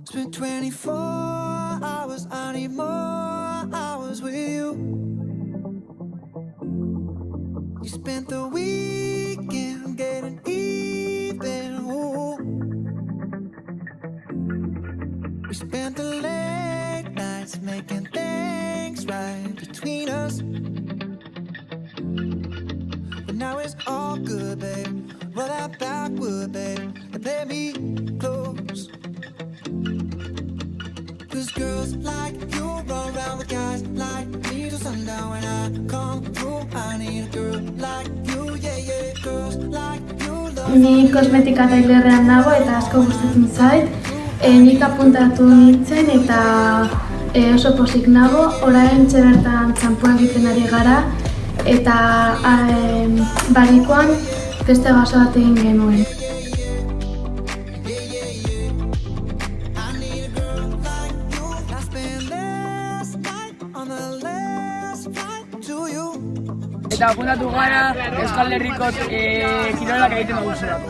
Spent 24 hours, I need more hours with you. You spent the weekend getting even. Ooh. We spent the late nights making things right between us. But now it's all good, babe. Roll that backward, babe, and play me close. Cause girls like you run around with guys like me till sundown. When I come through, I need a girl like you, yeah, yeah. Girls like you love. Ni kosmetika tailerrean nago eta asko gustatzen zait. Nik apuntatu nintzen eta oso pozik nago. Orain bertan txampua egiten ari gara eta barikoan feste gaso bat egin genuen. Eta apuntatu gara Euskal Herriko kirolak egiten daguzerako.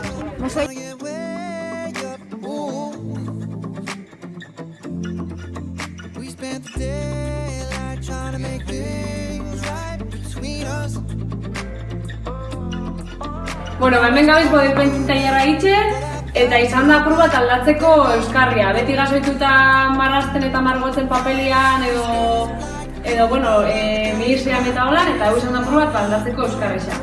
Bueno, hemen gabiz bodepentin tailerra itxen, eta izan da apur bat aldatzeko euskarria. Beti gazoituta marrazten eta margotzen papelian edo bueno, milisean eta holan, eta hau izan da apur bat aldatzeko euskarria.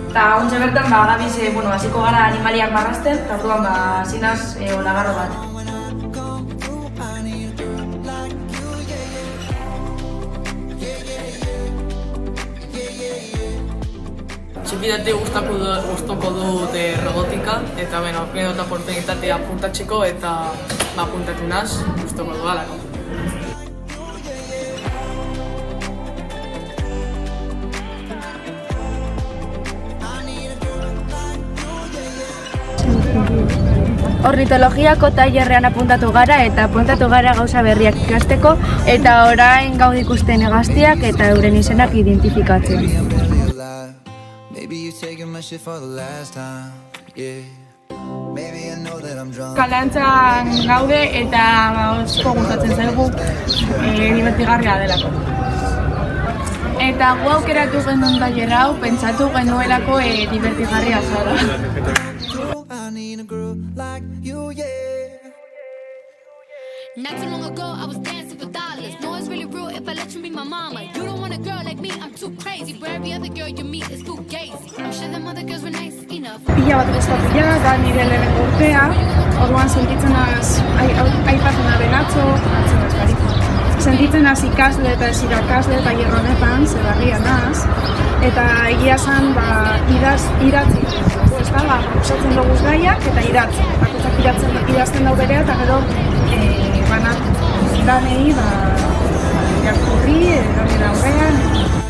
Eta ontsa bertan, gabiz, hasiko gara animaliak marrazten, eta orduan, zinaz, olagarro bat. Txikidatik gustoko dut robotika, eta aukera dut oportunitatea apuntatzeko eta apuntatu naz, gustoko dudalako. Ornitologiako tailerrean apuntatu gara eta apuntatu gara gauza berriak ikasteko eta orain gaur ikusten hegaztiak eta euren izenak identifikatzen. Kalantzan gaude eta oso gustatzen zaigu dibertigarria delako. Eta gu aukeratu genuen tailer hau, pentsatu genuelako dibertigarria zara. Not too long ago, I was dancing for dollars. No, it's really real if I let you be my mama. You don't want a girl like me, I'm too crazy. For every other girl you meet is too gazy. I'm sure them other girls were nice enough. Pila bat gustatu ja, da nire lehenengo urtea. Orduan sentitzen az, aipatu naben atzo, sentitzen az ikasle eta ez irakasle eta honetan, zebarria naz. Eta egia zan, idatzi. Ez da, proposatzen dugu gaiak eta idatzi. Bakoitzak idazten dau berea eta gero banak danei irakurri, edo nire aurrean.